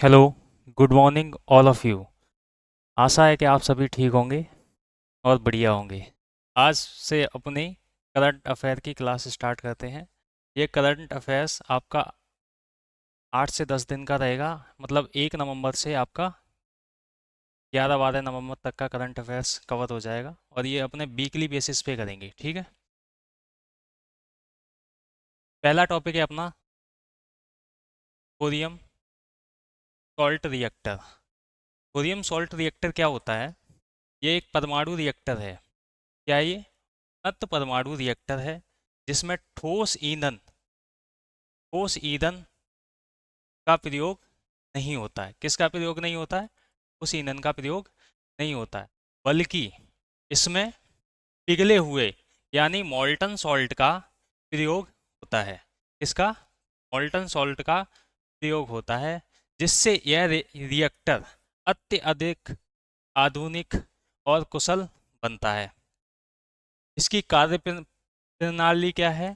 Hello, good morning all of you. आशा है कि आप सभी ठीक होंगे और बढ़िया होंगे। आज से अपनी करंट अफेयर की क्लास स्टार्ट करते हैं। ये करंट अफेयर्स आपका 8 से 10 दिन का रहेगा, मतलब 1 नवंबर से आपका 11-12 नवंबर तक का करंट अफेयर्स कवर हो जाएगा और ये अपने वीकली बेसिस पे करेंगे, ठीक है। पहला टॉपिक है अपना sodium salt reactor. Sodium salt reactor क्या होता है? ये एक परमाणु रिएक्टर है। क्या ये अत परमाणु रिएक्टर है जिसमें ठोस ईंधन का प्रयोग नहीं होता है। किसका प्रयोग नहीं होता है? उस ईंधन का प्रयोग नहीं होता है, बल्कि इसमें पिघले हुए यानी मॉल्टन सॉल्ट का प्रयोग होता है। किसका? मॉल्टन सॉल्ट का प्रयोग होता है, जिससे यह रिएक्टर अत्यधिक आधुनिक और कुशल बनता है। इसकी कार्य प्रणाली क्या है?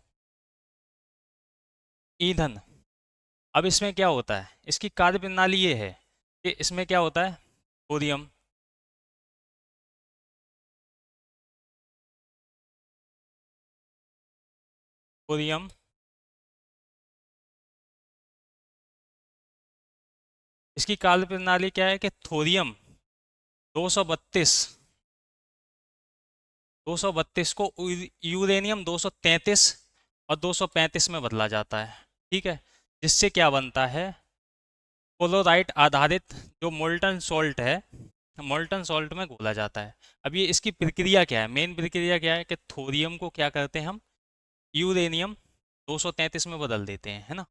ईंधन। अब इसमें क्या होता है? इसकी कार्य प्रणाली ये है कि इसमें क्या होता है? सोडियम, सोडियम इसकी कार्य प्रणाली क्या है कि थोरियम 232 232 को यूरेनियम 233 और 235 में बदला जाता है। ठीक है, जिससे क्या बनता है? क्लोराइड आधारित जो मोल्टन सॉल्ट है, मोल्टन सॉल्ट में घोला जाता है। अब ये इसकी प्रक्रिया क्या है? मेन प्रक्रिया क्या है कि थोरियम को क्या करते हैं हम? यूरेनियम 233 में बदल देते हैं, है ना।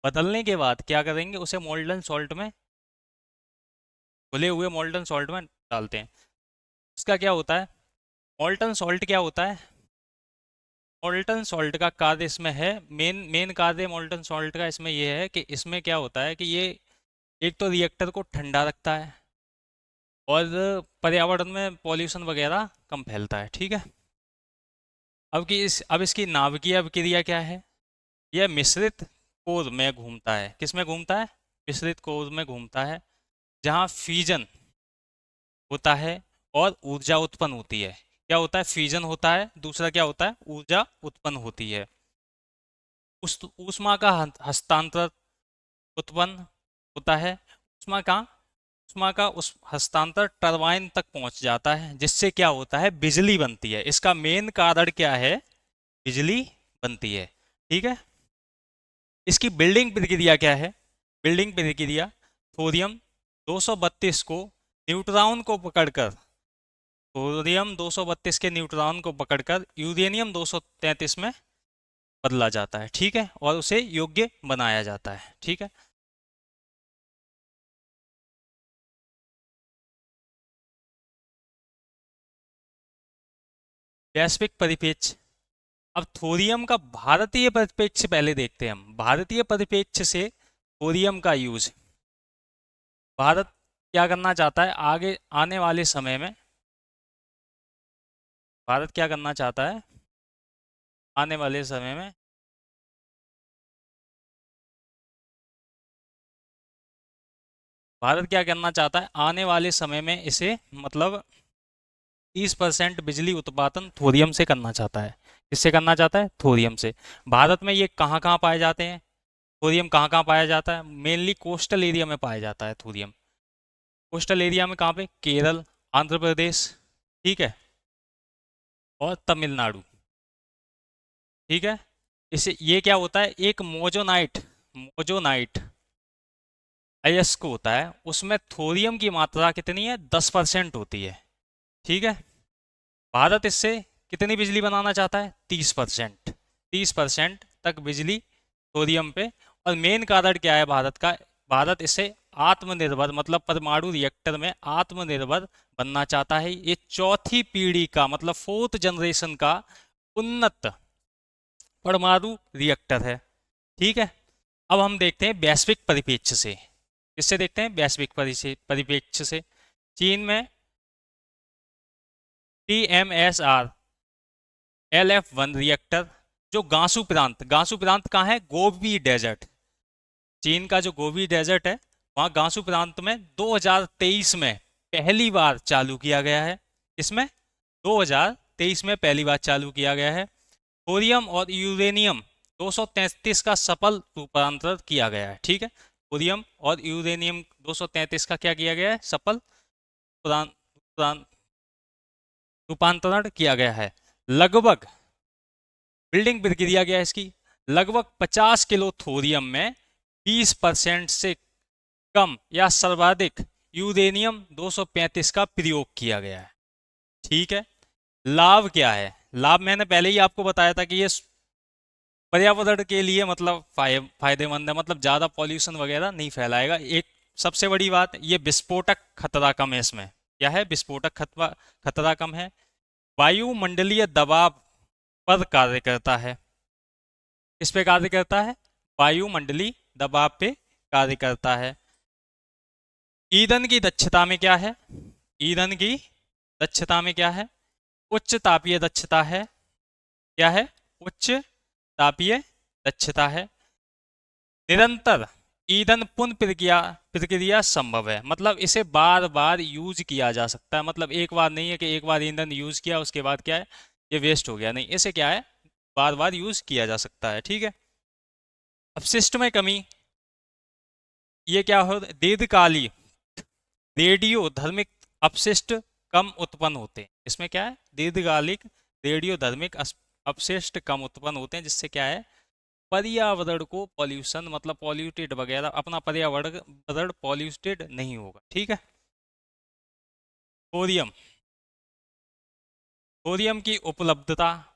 बदलने के बाद क्या करेंगे? उसे मोल्टन सॉल्ट में, घुले हुए मोल्टन सॉल्ट में डालते हैं। इसका क्या होता है? मोल्टन सॉल्ट क्या होता है? मोल्टन सॉल्ट का कार्य इसमें है, मेन मेन कार्य मोल्टन सॉल्ट का इसमें ये है कि इसमें क्या होता है कि ये एक तो रिएक्टर को ठंडा रखता है और पर्यावरण में पॉल्यूशन वगैरह कम फैलता है। ठीक है। अब इसकी नाभिकीय अभिक्रिया क्या है? यह मिश्रित कोर में घूमता है। किस में घूमता है? मिश्रित कोर में घूमता है, जहाँ फ्यूजन होता है और ऊर्जा उत्पन्न होती है। क्या होता है? फ्यूजन होता है, दूसरा क्या होता है? ऊर्जा उत्पन्न होती है। उस ऊष्मा का हस्तांतरण उत्पन्न होता है। ऊष्मा का ऊष्मा का उस हस्तांतरण टरबाइन तक पहुंच जाता है, जिससे क्या होता है? बिजली बनती है। इसका मेन कारण क्या है? बिजली बनती है। ठीक है। इसकी बिल्डिंग प्रक्रिया क्या है? बिल्डिंग प्रक्रिया, थोरियम 232 को न्यूट्रॉन को पकड़कर थोरियम 232 के न्यूट्रॉन को पकड़कर यूरेनियम 233 में बदला जाता है। ठीक है, और उसे योग्य बनाया जाता है। ठीक है। वैश्विक परिप्रेक्ष्य। अब थोरियम का भारतीय परिप्रेक्ष्य पहले देखते हैं हम। भारतीय परिप्रेक्ष्य से थोरियम का यूज भारत क्या करना चाहता है आगे आने वाले समय में? भारत क्या करना चाहता है आने वाले समय में? भारत क्या करना चाहता है आने वाले समय में? इसे मतलब 30% बिजली उत्पादन थोरियम से करना चाहता है। किससे करना चाहता है? थोरियम से। भारत में ये कहाँ कहाँ पाए जाते हैं? थोरियम कहाँ कहाँ पाया जाता है? मेनली कोस्टल एरिया में पाया जाता है थोरियम। कोस्टल एरिया में कहाँ पे? केरल, आंध्र प्रदेश, ठीक है, और तमिलनाडु। ठीक है। इसे ये क्या होता है? एक मोजोनाइट अयस्क होता है, उसमें थोरियम की मात्रा कितनी है? 10% होती है। ठीक है। भारत इससे कितनी बिजली बनाना चाहता है? 30%। 30% तक बिजली थोरियम पे। और मेन कारण क्या है भारत का? भारत इसे आत्मनिर्भर, मतलब परमाणु रिएक्टर में आत्मनिर्भर बनना चाहता है। ये चौथी पीढ़ी का, मतलब फोर्थ जनरेशन का उन्नत परमाणु रिएक्टर है। ठीक है। अब हम देखते हैं वैश्विक परिप्रेक्ष्य से। किससे देखते हैं? वैश्विक परिप्रेक्ष्य से। चीन में TMSR LF1 रिएक्टर, जो गांसू प्रांत कहाँ है? Gobi desert. चीन का जो गोबी डेजर्ट है, वहाँ गांसू प्रांत में 2023 में पहली बार चालू किया गया है। इसमें 2023 में पहली बार चालू किया गया है। थोरियम और यूरेनियम 233 का सफल रूपांतरण किया गया है। ठीक है, थोरियम और यूरेनियम 233 का क्या किया गया है? सफल रूपांतरण किया गया है। लगभग बिल्डिंग प्रक्रिया क्या है इसकी? लगभग 50 किलो थोरियम में 20% से कम या सर्वाधिक यूरेनियम 235 का प्रयोग किया गया है। ठीक है, लाभ क्या है? लाभ मैंने पहले ही आपको बताया था कि ये पर्यावरण के लिए मतलब फायदेमंद है, मतलब ज़्यादा पॉल्यूशन वगैरह नहीं फैलाएगा। एक सबसे बड़ी बात, ये विस्फोटक खतरा कम है इसमें। क्या है? विस्फोटक खतरा कम है। वायुमंडलीय दबाव पर कार्य करता है। इस पे कार्य करता है, वायुमंडलीय दबाव पे कार्य करता है। ईंधन की दक्षता में क्या है? ईंधन की दक्षता में क्या है? उच्च तापीय दक्षता है। क्या है? उच्च तापीय दक्षता है। निरंतर ईंधन पुनः प्रक्रिया संभव है, मतलब इसे बार बार यूज किया जा सकता है। मतलब एक बार नहीं है कि एक बार ईंधन यूज किया उसके बाद क्या है ये वेस्ट हो गया, नहीं, इसे क्या है बार बार यूज किया जा सकता है। ठीक है, अपशिष्ट में कमी, ये क्या हो? दीर्घकालीन रेडियो धर्मिक अपशिष्ट कम उत्पन्न होते हैं। इसमें क्या है? दीर्घकालिक रेडियो धर्मिक अपशिष्ट कम उत्पन्न होते हैं, जिससे क्या है पर्यावरण को पॉल्यूशन मतलब पॉल्यूटेड वगैरह, अपना पर्यावरण पॉल्यूटेड नहीं होगा। ठीक है, थोरियम, थोरियम की उपलब्धता।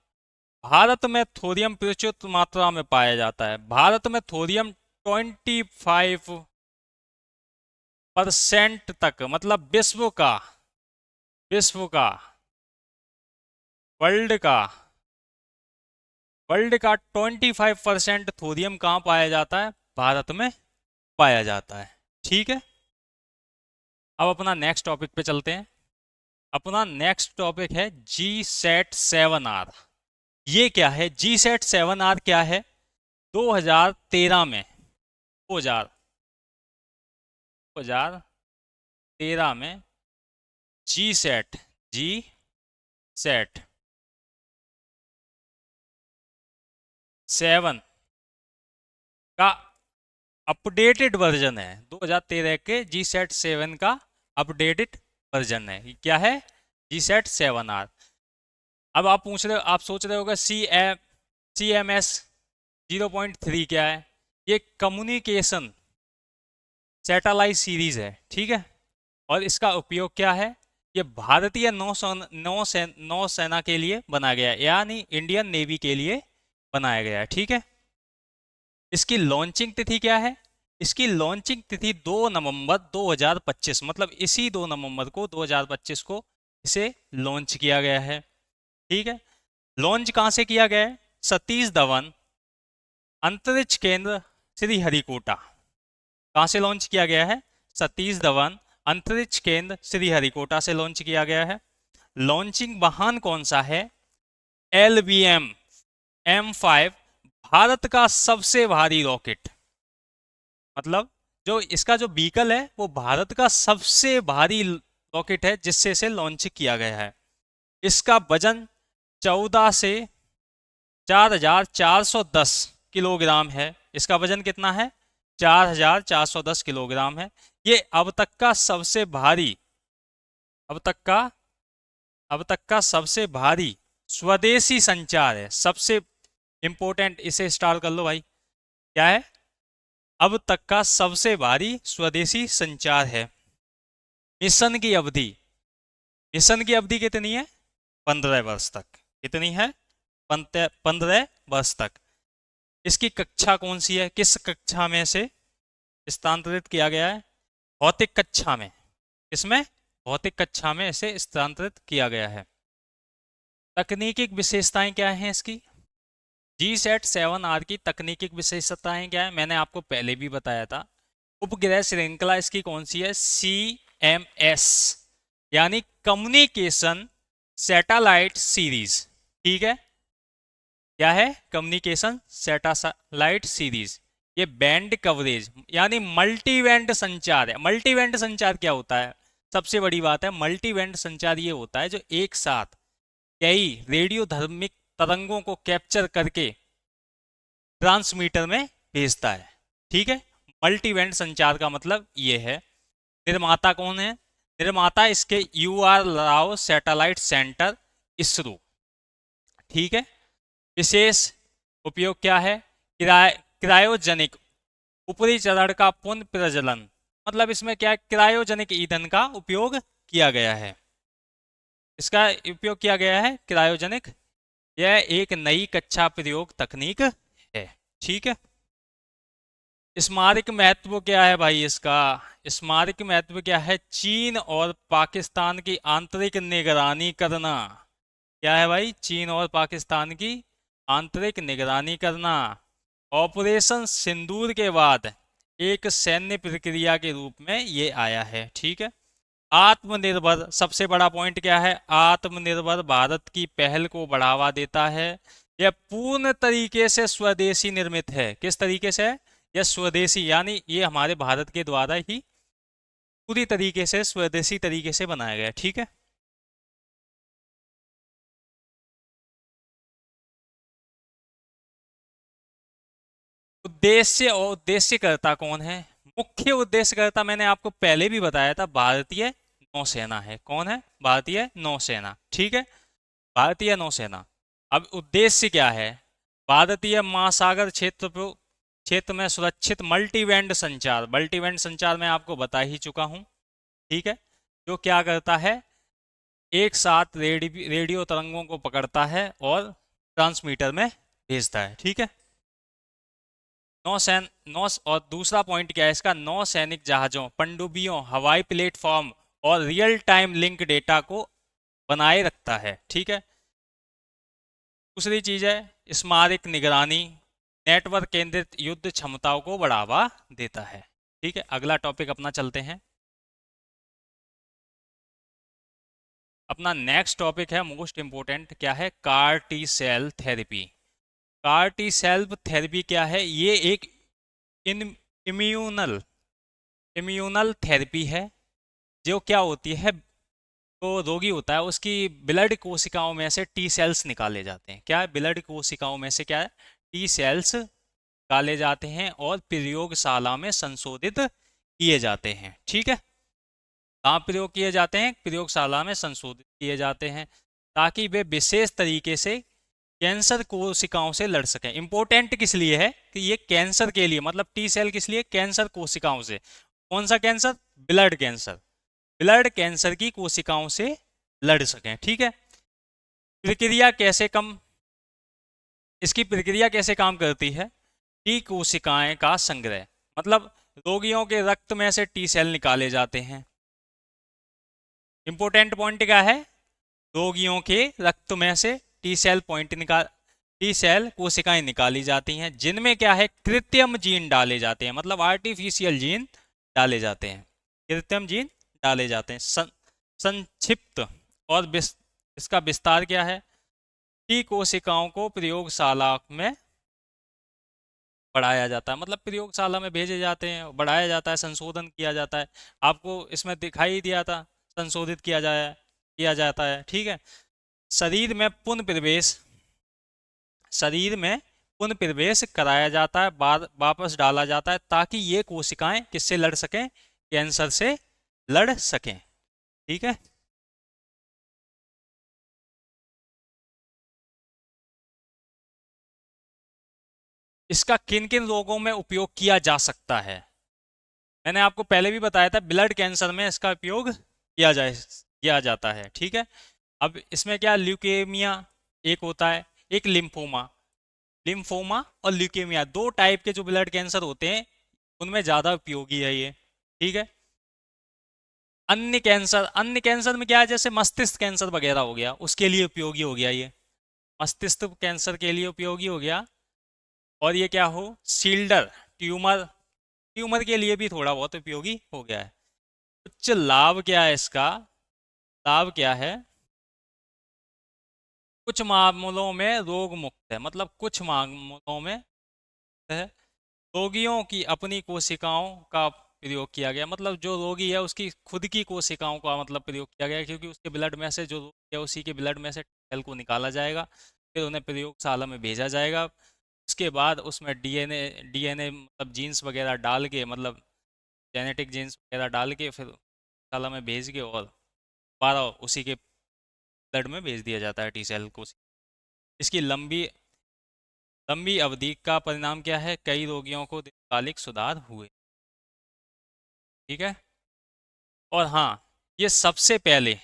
भारत में थोरियम प्रचुर मात्रा में पाया जाता है। भारत में थोरियम 25% तक, मतलब विश्व का वर्ल्ड का वर्ल्ड का 25% थोरियम कहाँ पाया जाता है? भारत में पाया जाता है। ठीक है, अब अपना नेक्स्ट टॉपिक पे चलते हैं। अपना नेक्स्ट टॉपिक है GSAT-7R। ये क्या है? GSAT-7R क्या है? 2013 में 2013 में GSAT 7 का अपडेटेड वर्जन है। 2013 के GSAT-7 का अपडेटेड वर्जन है। ये क्या है? GSAT-7R। अब आप सोच रहे होगा CMS 0.3 क्या है? ये कम्युनिकेशन सैटेलाइट सीरीज है। ठीक है, और इसका उपयोग क्या है? ये भारतीय नौसेना के लिए बनाया गया है, यानी इंडियन नेवी के लिए बनाया गया है। ठीक है, इसकी लॉन्चिंग तिथि क्या है? इसकी लॉन्चिंग तिथि 2 नवंबर 2025, मतलब इसी 2 नवंबर को 2025 को इसे लॉन्च किया गया है। ठीक है, लॉन्च कहाँ से किया गया है? सतीश धवन अंतरिक्ष केंद्र श्रीहरिकोटा। कहाँ से लॉन्च किया गया है? सतीश धवन अंतरिक्ष केंद्र श्रीहरिकोटा से लॉन्च किया गया है। लॉन्चिंग वाहन कौन सा है? LVM M5, भारत का सबसे भारी रॉकेट। मतलब जो इसका जो व्हीकल है वो भारत का सबसे भारी रॉकेट है, जिससे इसे लॉन्च किया गया है। इसका वजन 14 से 4410 किलोग्राम है। इसका वजन कितना है? 4410 किलोग्राम है। ये अब तक का सबसे भारी स्वदेशी संचार है। सबसे इंपॉर्टेंट, इसे स्टार कर लो भाई। क्या है? अब तक का सबसे भारी स्वदेशी संचार है। मिशन की अवधि, कितनी है? 15 वर्ष तक। कितनी है? 15 वर्ष तक। इसकी कक्षा कौन सी है? किस कक्षा में से स्थानांतरित किया गया है? भौतिक कक्षा में। इसमें भौतिक कक्षा में इसे स्थानांतरित किया गया है। तकनीकी विशेषताएं क्या हैं इसकी? GSAT-7R की तकनीकी विशेषताएं क्या है? मैंने आपको पहले भी बताया था। उपग्रह श्रृंखला इसकी कौन सी है? CMS, यानी कम्युनिकेशन सैटेलाइट सीरीज। ठीक है, क्या है? Communication satellite series. ये बैंड कवरेज यानी मल्टी बैंड संचार है। मल्टी बैंड संचार क्या होता है? सबसे बड़ी बात है, मल्टी बैंड संचार ये होता है जो एक साथ कई रेडियो धर्मिक तरंगों को कैप्चर करके ट्रांसमीटर में भेजता है। ठीक है, मल्टी बैंड संचार का मतलब ये है। निर्माता कौन है? निर्माता इसके U R Rao satellite centre, ISRO. ठीक है, विशेष उपयोग क्या है? क्रायोजेनिक ऊपरी चरण का पुनः प्रज्वलन। मतलब इसमें क्या है? क्रायोजेनिक ईंधन का उपयोग किया गया है। इसका उपयोग किया गया है क्रायोजेनिक। यह एक नई कक्षा प्रयोग तकनीक है। ठीक है, स्मारक महत्व क्या है भाई इसका? स्मारक महत्व क्या है? चीन और पाकिस्तान की आंतरिक निगरानी करना। क्या है भाई? चीन और पाकिस्तान की आंतरिक निगरानी करना। ऑपरेशन सिंदूर के बाद एक सैन्य प्रक्रिया के रूप में ये आया है। ठीक है, आत्मनिर्भर सबसे बड़ा पॉइंट क्या है? आत्मनिर्भर भारत की पहल को बढ़ावा देता है। यह पूर्ण तरीके से स्वदेशी निर्मित है। किस तरीके से है? यह स्वदेशी यानी ये हमारे भारत के द्वारा ही पूरी तरीके से स्वदेशी तरीके से बनाया गया है। ठीक है, उद्देश्य और उद्देश्यकर्ता कौन है? मुख्य उद्देश्यकर्ता मैंने आपको पहले भी बताया था, भारतीय नौसेना है। कौन है? भारतीय नौसेना। ठीक है, भारतीय नौसेना। अब उद्देश्य क्या है? भारतीय महासागर क्षेत्र में सुरक्षित मल्टीबैंड संचार। मल्टीबैंड संचार मैं आपको बता ही चुका हूं। ठीक है, जो क्या करता है? एक साथ रेडियो तरंगों को पकड़ता है और ट्रांसमीटर में भेजता है। ठीक है, नौसैन नौ और दूसरा पॉइंट क्या है इसका? नौसैनिक जहाजों, पनडुब्बियों, हवाई प्लेटफॉर्म और रियल टाइम लिंक डेटा को बनाए रखता है। ठीक है, दूसरी चीज है स्मारक निगरानी, नेटवर्क केंद्रित युद्ध क्षमताओं को बढ़ावा देता है। ठीक है, अगला टॉपिक अपना चलते हैं। अपना नेक्स्ट टॉपिक है मोस्ट इंपोर्टेंट, क्या है? CAR T cell therapy. CAR T cell therapy क्या है? ये एक इन इम्यूनल इम्यूनल थेरेपी है जो क्या होती है? तो रोगी होता है उसकी ब्लड कोशिकाओं में से टी सेल्स निकाले जाते हैं। क्या है? ब्लड कोशिकाओं में से क्या है? टी सेल्स निकाले जाते हैं और प्रयोगशाला में संशोधित किए जाते हैं। ठीक है, कहाँ प्रयोग किए जाते हैं? प्रयोगशाला में संशोधित किए जाते हैं ताकि वे विशेष तरीके से कैंसर कोशिकाओं से लड़ सकें। इंपॉर्टेंट किस लिए है? कि ये कैंसर के लिए, मतलब टी सेल किस लिए? कैंसर कोशिकाओं से। कौन सा cancer? Blood cancer. Blood cancer की कोशिकाओं से लड़ सकें। ठीक है, प्रक्रिया कैसे कम इसकी प्रक्रिया कैसे काम करती है? टी कोशिकाएं का संग्रह, मतलब रोगियों के रक्त में से टी सेल निकाले जाते हैं। इंपॉर्टेंट पॉइंट क्या है? रोगियों के रक्त में से टी सेल कोशिकाएं निकाली जाती हैं जिनमें क्या है? कृत्रिम जीन डाले जाते हैं, मतलब आर्टिफिशियल जीन डाले जाते हैं। कृत्रिम जीन डाले जाते हैं। संक्षिप्त और इसका विस्तार क्या है? टी कोशिकाओं को प्रयोगशाला में बढ़ाया जाता है, मतलब प्रयोगशाला में भेजे जाते हैं, बढ़ाया जाता है, संशोधन किया जाता है। आपको इसमें दिखाई दिया था, संशोधित किया जाता है। ठीक है, शरीर में पुनः प्रवेश शरीर में पुनः प्रवेश कराया जाता है, बाद वापस डाला जाता है ताकि ये कोशिकाएं किससे लड़ सकें? कैंसर से लड़ सकें। ठीक है, इसका किन किन रोगों में उपयोग किया जा सकता है? मैंने आपको पहले भी बताया था, ब्लड कैंसर में इसका उपयोग किया जाता है। ठीक है, अब इसमें क्या? ल्यूकेमिया एक होता है, एक लिम्फोमा। लिम्फोमा और ल्यूकेमिया दो टाइप के जो ब्लड कैंसर होते हैं उनमें ज़्यादा उपयोगी है ये। ठीक है, अन्य कैंसर में क्या है? जैसे मस्तिष्क कैंसर वगैरह हो गया, उसके लिए उपयोगी हो गया ये। मस्तिष्क कैंसर के लिए उपयोगी हो गया। और ये क्या हो? सील्डर ट्यूमर ट्यूमर के लिए भी थोड़ा बहुत उपयोगी हो गया है। उच्च लाभ क्या है इसका? लाभ क्या है? कुछ मामलों में रोग मुक्त है, मतलब कुछ मामलों में है रोगियों की अपनी कोशिकाओं का प्रयोग किया गया, मतलब जो रोगी है उसकी खुद की कोशिकाओं का मतलब प्रयोग किया गया, क्योंकि उसके ब्लड में से जो रोगी है उसी के ब्लड में से सेल को निकाला जाएगा, फिर उन्हें प्रयोगशाला में भेजा जाएगा। उसके बाद उसमें डीएनए मतलब जीन्स वगैरह डाल के, मतलब जेनेटिक जीन्स वगैरह डाल के फिर शाला में भेज के और दोबारा उसी के ब्लड में भेज दिया जाता है टी सेल को। इसकी लंबी लंबी अवधि का परिणाम क्या है? कई रोगियों को दीर्घकालिक सुधार हुए। ठीक है। और हाँ, ये सबसे पहले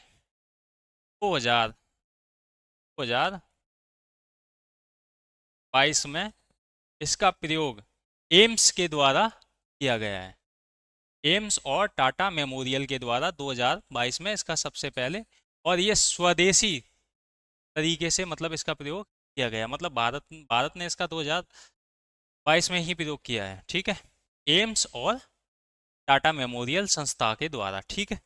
2022 में इसका प्रयोग एम्स के द्वारा किया गया है। एम्स और टाटा मेमोरियल के द्वारा 2022 में इसका सबसे पहले, और ये स्वदेशी तरीके से मतलब इसका प्रयोग किया गया, मतलब भारत भारत ने इसका 2022 में ही प्रयोग किया है। ठीक है, एम्स और टाटा मेमोरियल संस्था के द्वारा। ठीक है।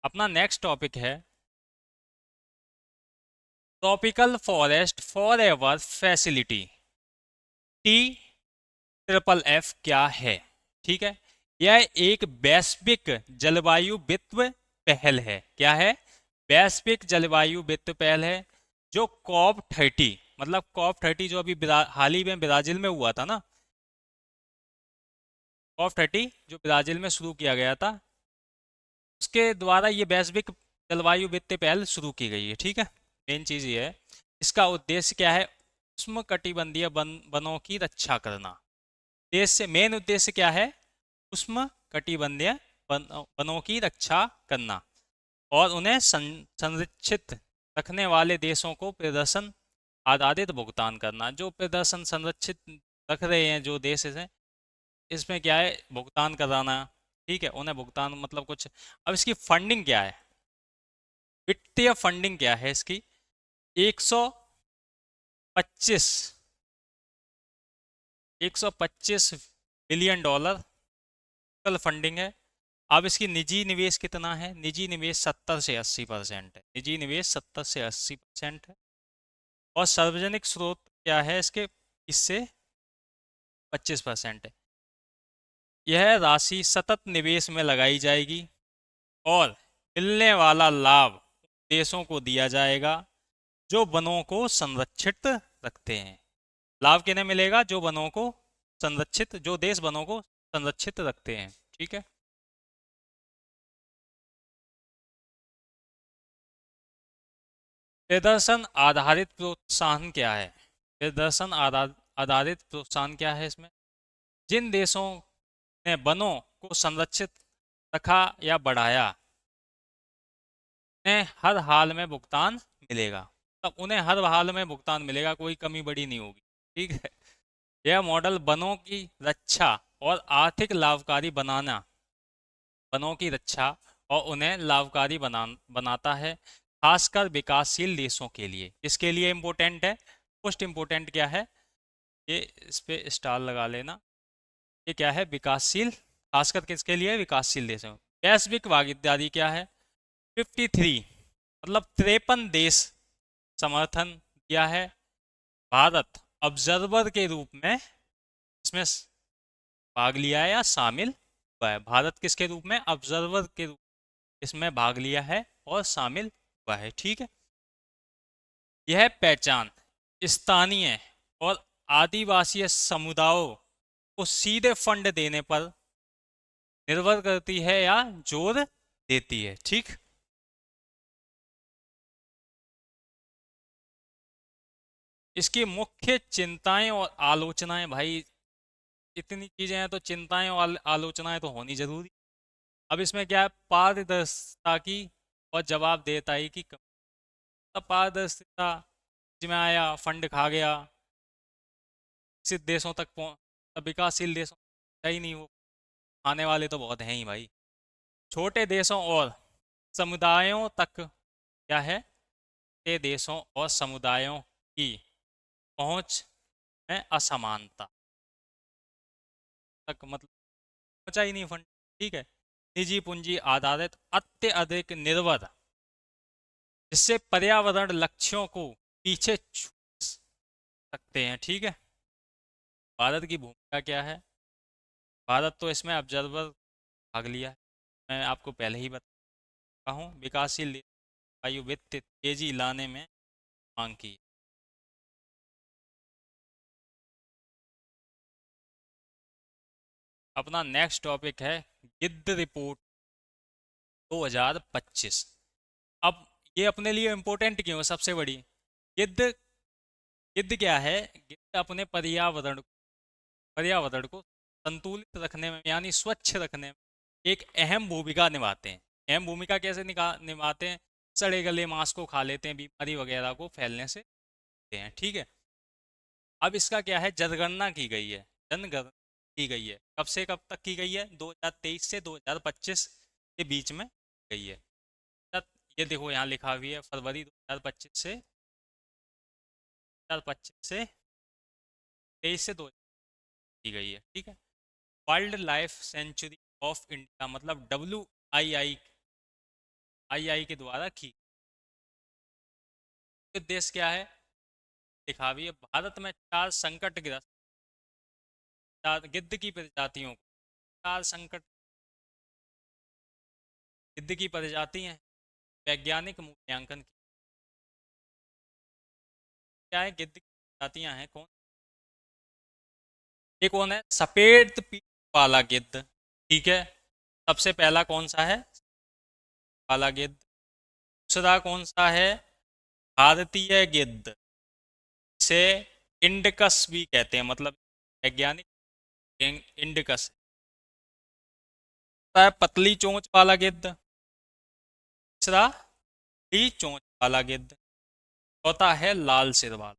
अपना नेक्स्ट टॉपिक है tropical forest for ever facility, T triple F क्या है? ठीक है, यह एक वैश्विक जलवायु वित्त पहल है। क्या है? वैश्विक जलवायु वित्त पहल है, जो COP30, मतलब COP30 जो अभी हाल ही में ब्राजील में हुआ था ना, COP30 जो ब्राजील में शुरू किया गया था, उसके द्वारा ये वैश्विक जलवायु वित्त पहल शुरू की गई है। ठीक है, मेन चीज ये है, इसका उद्देश्य क्या है? उष्णकटिबंधीय वनों की रक्षा करना। देश से मेन उद्देश्य क्या है? उष्णकटिबंधीय वनों की रक्षा करना और उन्हें संरक्षित रखने वाले देशों को प्रदर्शन आधारित भुगतान करना। जो प्रदर्शन संरक्षित रख रहे हैं जो देश हैं, इसमें क्या है? भुगतान कराना। ठीक है, उन्हें भुगतान मतलब कुछ। अब इसकी फंडिंग क्या है? वित्तीय फंडिंग क्या है इसकी? 125 बिलियन डॉलर टोटल फंडिंग है। अब इसकी निजी निवेश कितना है? निजी निवेश 70 से 80% है। निजी निवेश 70 से 80% है। और सार्वजनिक स्रोत क्या है इसके? इससे 25% है। यह राशि सतत निवेश में लगाई जाएगी और मिलने वाला लाभ देशों को दिया जाएगा जो वनों को संरक्षित रखते हैं। लाभ किन्हें मिलेगा? जो वनों को संरक्षित, जो देश वनों को संरक्षित रखते हैं। ठीक है। प्रदर्शन आधारित प्रोत्साहन क्या है? प्रदर्शन आधारित प्रोत्साहन क्या है इसमें? जिन देशों ने वनों को संरक्षित रखा या बढ़ाया, उन्हें हर हाल में भुगतान मिलेगा। तब उन्हें हर हाल में भुगतान मिलेगा, कोई कमी बड़ी नहीं होगी। ठीक है। यह मॉडल वनों की रक्षा और आर्थिक लाभकारी बनाना, वनों की रक्षा और उन्हें लाभकारी बनाता है, खासकर विकासशील देशों के लिए। इसके लिए इम्पोर्टेंट है, मोस्ट इम्पोर्टेंट क्या है? ये इस पे स्टार लगा लेना। ये क्या है? विकासशील, खासकर किसके लिए? विकासशील देशों। वैश्विक भागीदारी क्या है? 53, मतलब 53 देश समर्थन दिया है। भारत ऑब्जर्वर के रूप में इसमें भाग लिया है या शामिल हुआ है। भारत किसके रूप में? ऑब्जर्वर के रूप में इसमें भाग लिया है और शामिल हुआ है। ठीक है। यह पहचान स्थानीय और आदिवासी समुदायों को सीधे फंड देने पर निर्भर करती है या जोर देती है। ठीक। इसकी मुख्य चिंताएं और आलोचनाएं, भाई इतनी चीजें हैं तो चिंताएं और आलोचनाएं तो होनी जरूरी। अब इसमें क्या है? पारदर्शिता की और जवाबदेही की कमी। तब पारदर्शिता जिसमें आया, फंड खा गया, विकसित देशों तक पहुंच, तब विकासशील देशों तक ही नहीं, वो आने वाले तो बहुत हैं ही भाई। छोटे देशों और समुदायों तक क्या है? छोटे देशों और समुदायों की पहुंच में असमानता तक, मतलब पहुंचा ही नहीं फंड। ठीक है। निजी पूंजी आधारित अत्यधिक निर्भर जिससे पर्यावरण लक्ष्यों को पीछे छूट सकते हैं। ठीक है। भारत की भूमिका क्या है? भारत तो इसमें ऑब्जर्वर भाग लिया है। मैं आपको पहले ही बता हूँ, विकासशील वायु वित्त तेजी लाने में मांग की। अपना नेक्स्ट टॉपिक है गिद्ध रिपोर्ट 2025। अब ये अपने लिए इम्पोर्टेंट क्यों है? सबसे बड़ी गिद्ध, गिद्ध क्या है? गिद्ध अपने पर्यावरण को संतुलित रखने में यानी स्वच्छ रखने में एक अहम भूमिका निभाते हैं। अहम भूमिका कैसे निभाते हैं? सड़े गले मांस को खा लेते हैं, बीमारी वगैरह को फैलने से रोकते हैं। ठीक है। अब इसका क्या है? जनगणना की गई है। जनगणना की गई है। कब से कब तक की गई है? 2023 से 2025 के बीच में गई है। ये देखो यहाँ लिखा हुआ है, फरवरी 2025 से 23 से 2 की गई है। ठीक है। Wild life sanctuary of India मतलब WII के द्वारा की। उद्देश्य क्या है? लिखा हुआ है, भारत में 4 संकटग्रस्त गिद्ध की प्रजातियों को, 4 संकट गिद्ध की प्रजाति हैं, वैज्ञानिक मूल्यांकन की। क्या है? गिद्ध की प्रजातियां हैं कौन? ये कौन है? सफेद पीठ वाला गिद्ध। ठीक है। सबसे पहला कौन सा है? वाला गिद्ध। दूसरा कौन सा है? भारतीय गिद्ध, से इंडकस भी कहते हैं, मतलब वैज्ञानिक इंडकस है। पतली चोंच वाला गिद्ध। तीसरा पतली चोंच वाला गिद्ध। चौथा है लाल सिर वाला।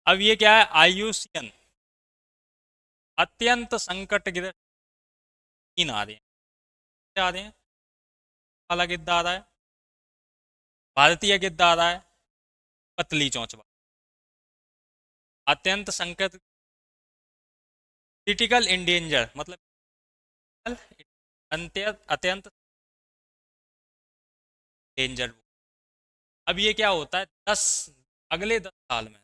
अब ये क्या है? आयुष्यन अत्यंत संकटग्रस्त तीन आ रहे हैं। क्या आ रहे हैं? वाला गिद्ध आ रहा है, भारतीय गिद्ध आ रहा है, पतली चोंच वाला। अत्यंत संकट, क्रिटिकल इंडेंजर मतलब अत्यंत अत्यंत डेंजर। अब ये क्या होता है? अगले 10 साल में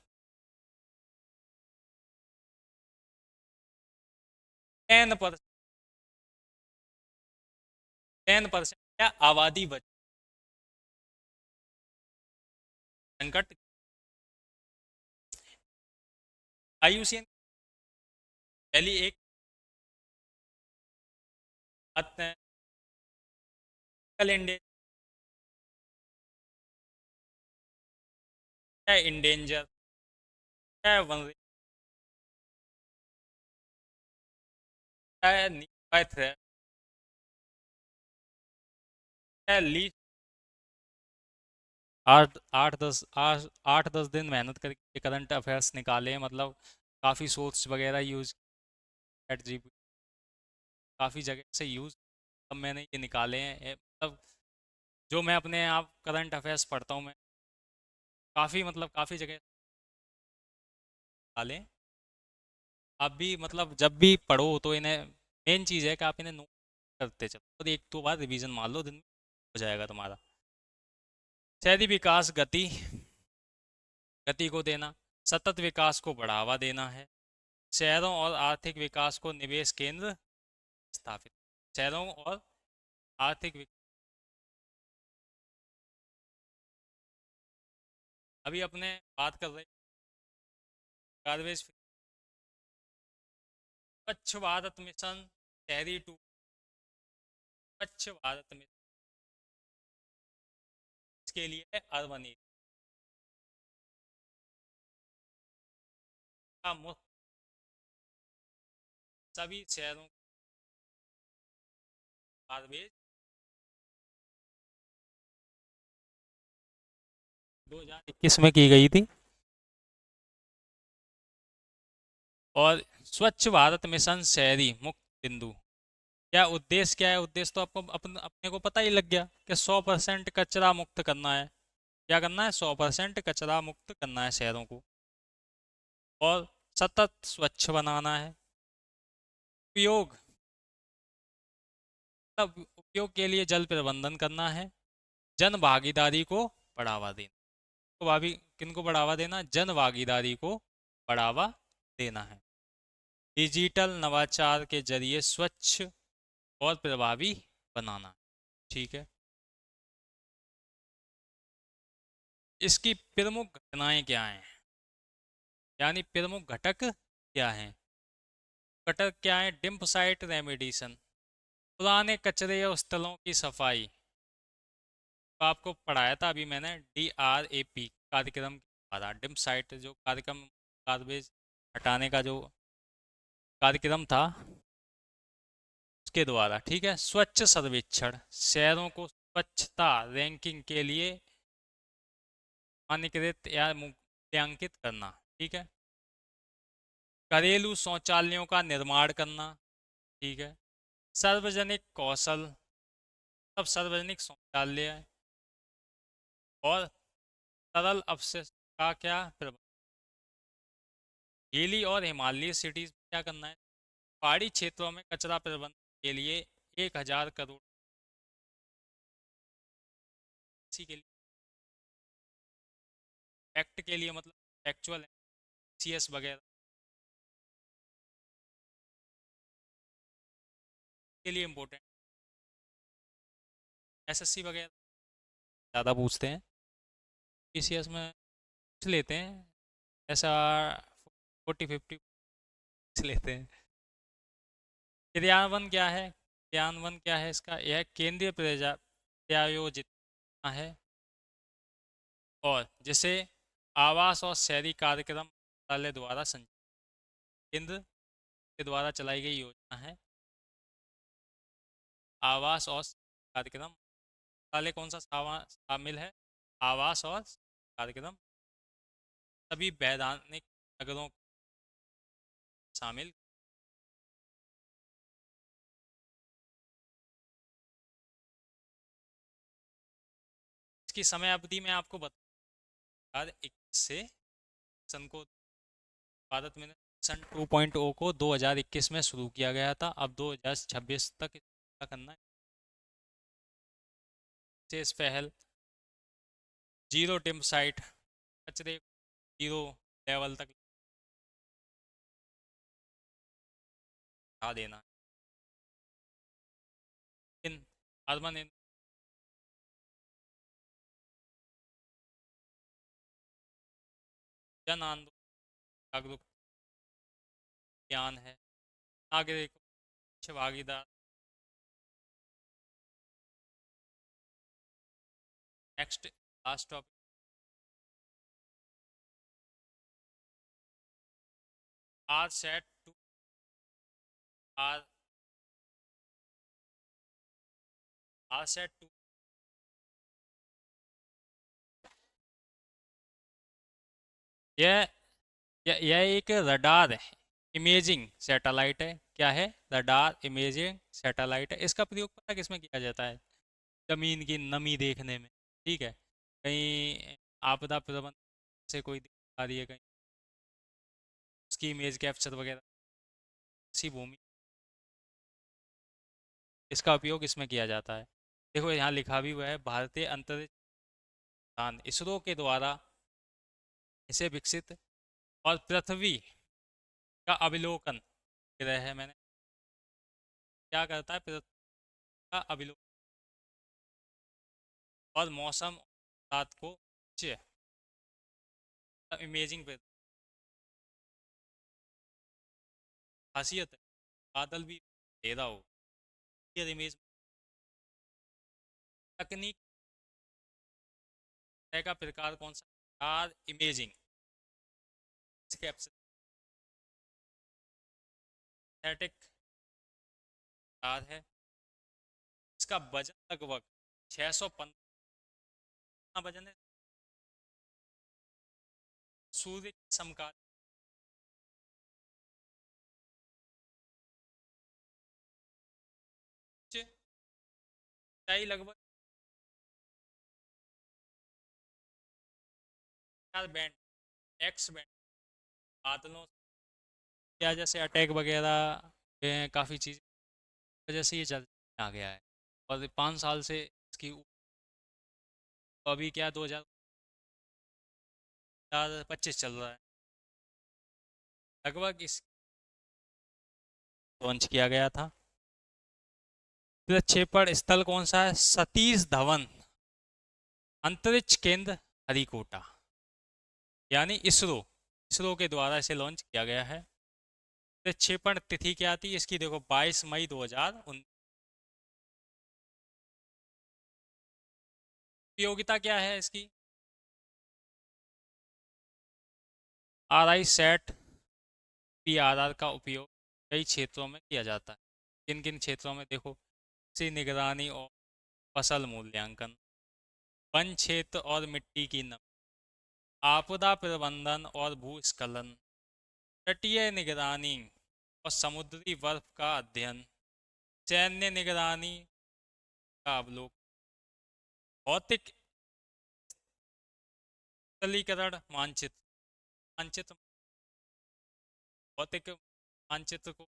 10% 10% क्या आबादी बच संकट। आयुष्यन पहली एक इंडेंजर है, इंडेंजर है, वन है, नियर थ्रेट है, लीस्ट। आठ आठ दस दिन मेहनत करके करंट अफेयर्स निकाले हैं, मतलब काफ़ी सोर्स वगैरह यूज, एट जी काफ़ी जगह से यूज, तब मैंने ये निकाले हैं। मतलब जो मैं अपने आप करंट अफेयर्स पढ़ता हूँ, मैं काफ़ी मतलब काफ़ी जगह निकाले। आप भी मतलब जब भी पढ़ो तो इन्हें, मेन चीज़ है कि आप इन्हें नोट करते चलो और एक दो बार रिवीजन मार लो, दिन में हो जाएगा तुम्हारा। शहरी विकास गति को देना, सतत विकास को बढ़ावा देना है, शहरों और आर्थिक विकास को निवेश केंद्र स्थापित। शहरों और आर्थिक अभी अपने बात कर रहे गार्बेज, स्वच्छ भारत मिशन शहरी टू, स्वच्छ भारत मिशन के लिए है अर्बन एरिया का मुफ्त सभी शहरों गार्बेज 2021 में की गई थी। और स्वच्छ भारत मिशन शहरी मुक्त बिंदु, क्या उद्देश्य क्या है? उद्देश्य तो आपको अपने को पता ही लग गया कि 100% कचरा मुक्त करना है। क्या करना है? 100% कचरा मुक्त करना है शहरों को, और सतत स्वच्छ बनाना है। उपयोग, तब उपयोग के लिए जल प्रबंधन करना है, जन भागीदारी को बढ़ावा देना। तो भाभी किनको बढ़ावा देना? जन भागीदारी को बढ़ावा देना है। डिजिटल नवाचार के जरिए स्वच्छ और प्रभावी बनाना। ठीक है। इसकी प्रमुख घटनाएं क्या हैं, यानी प्रमुख घटक क्या हैं? घटक क्या है? डिम्प साइट रेमेडिएशन, पुराने कचरे और स्थलों की सफाई। तो आपको पढ़ाया था अभी मैंने, DRAP कार्यक्रम के द्वारा डिम्प साइट जो कार्यक्रम, गार्बेज हटाने का जो कार्यक्रम था उसके द्वारा। ठीक है। स्वच्छ सर्वेक्षण, शहरों को स्वच्छता रैंकिंग के लिए मानकीकृत या मूल्यांकित करना। ठीक है। घरेलू शौचालयों का निर्माण करना। ठीक है। सार्वजनिक कौशल, सब सार्वजनिक शौचालय और तरल अपशिष्ट का क्या प्रबंधन। हिली और हिमालयी सिटीज में क्या करना है? पहाड़ी क्षेत्रों में कचरा प्रबंधन के लिए 1,000 करोड़ इसी के लिए, एक्ट के लिए मतलब एक्चुअल CS वगैरह के लिए इम्पोर्टेंट, SSC वगैरह ज़्यादा पूछते हैं। PCS में पूछ लेते हैं, ऐसा 40-50 पूछ लेते हैं। क्रियान्वयन क्या है? क्रियान्वयन क्या है इसका? यह केंद्रीय प्रायोजित है और जिसे आवास और शहरी कार्यक्रम मंत्रालय द्वारा संचालित, केंद्र के द्वारा चलाई गई योजना है। आवास और कार्यक्रम मंत्रालय कौन सा शामिल है? आवास और कार्यक्रम, सभी वैधानिक नगरों को शामिल। इसकी समय अवधि में आपको बता, 2021 से सन को, भारत में सन 2.0 को 2021 में शुरू किया गया था, अब 2026 तक इसका करना है। विशेष पहल, जीरो डिम साइट, कचरे जीरो लेवल तक हटा देना। इन अर्बन जन आंदोलन, जागरूक ज्ञान है, नागरिक भागीदार। Next, last topic, R RISAT, two R RISAT, two यह एक रडार इमेजिंग सैटेलाइट है। क्या है? रडार इमेजिंग सैटेलाइट है। इसका प्रयोग पता किसमें किया जाता है? जमीन की नमी देखने में। ठीक है। कहीं आपदा प्रबंधन से कोई दिक्कत आ रही है, कहीं उसकी इमेज कैप्चर वगैरह, किसी भूमि, इसका उपयोग इसमें किया जाता है। देखो यहाँ लिखा भी हुआ है, भारतीय अंतरिक्ष संस्थान इसरो के द्वारा इसे विकसित और पृथ्वी का अवलोकन ग्रह है। मैंने क्या करता है? पृथ्वी का अवलोकन और मौसम रात को इमेजिंग पे खासियत है, बादल भी अंधेरा हो, ये इमेज तकनीक का प्रकार कौन सा? कार इमेजिंग स्टैटिक कार है। इसका वजन लगभग 615 वजन है, सूर्य के समकालीन ऊंचाई लगभग 4 बैंड, एक्स बैंड, बादलों क्या जैसे अटैक वगैरह काफ़ी चीज़ वजह से ये चल आ गया है। और 5 साल से इसकी तो अभी क्या 2025 चल रहा है, लगभग इस लॉन्च किया गया था। प्रक्षेपण स्थल कौन सा है? सतीश धवन अंतरिक्ष केंद्र हरिकोटा, यानी इसरो, इसरो के द्वारा इसे लॉन्च किया गया है। प्रक्षेपण तिथि क्या थी इसकी? देखो 22 मई 2019। उपयोगिता क्या है इसकी? R I SAT P R R का उपयोग कई क्षेत्रों में किया जाता है। किन किन क्षेत्रों में? देखो, कृषि निगरानी और फसल मूल्यांकन, वन क्षेत्र और मिट्टी की नमी, आपदा प्रबंधन और भूस्खलन, तटीय निगरानी और समुद्री बर्फ का अध्ययन, सैन्य निगरानी का अवलोकन, भौतिक स्थलीकरण मानचित्र, मानचित्र, भौतिक मानचित्र को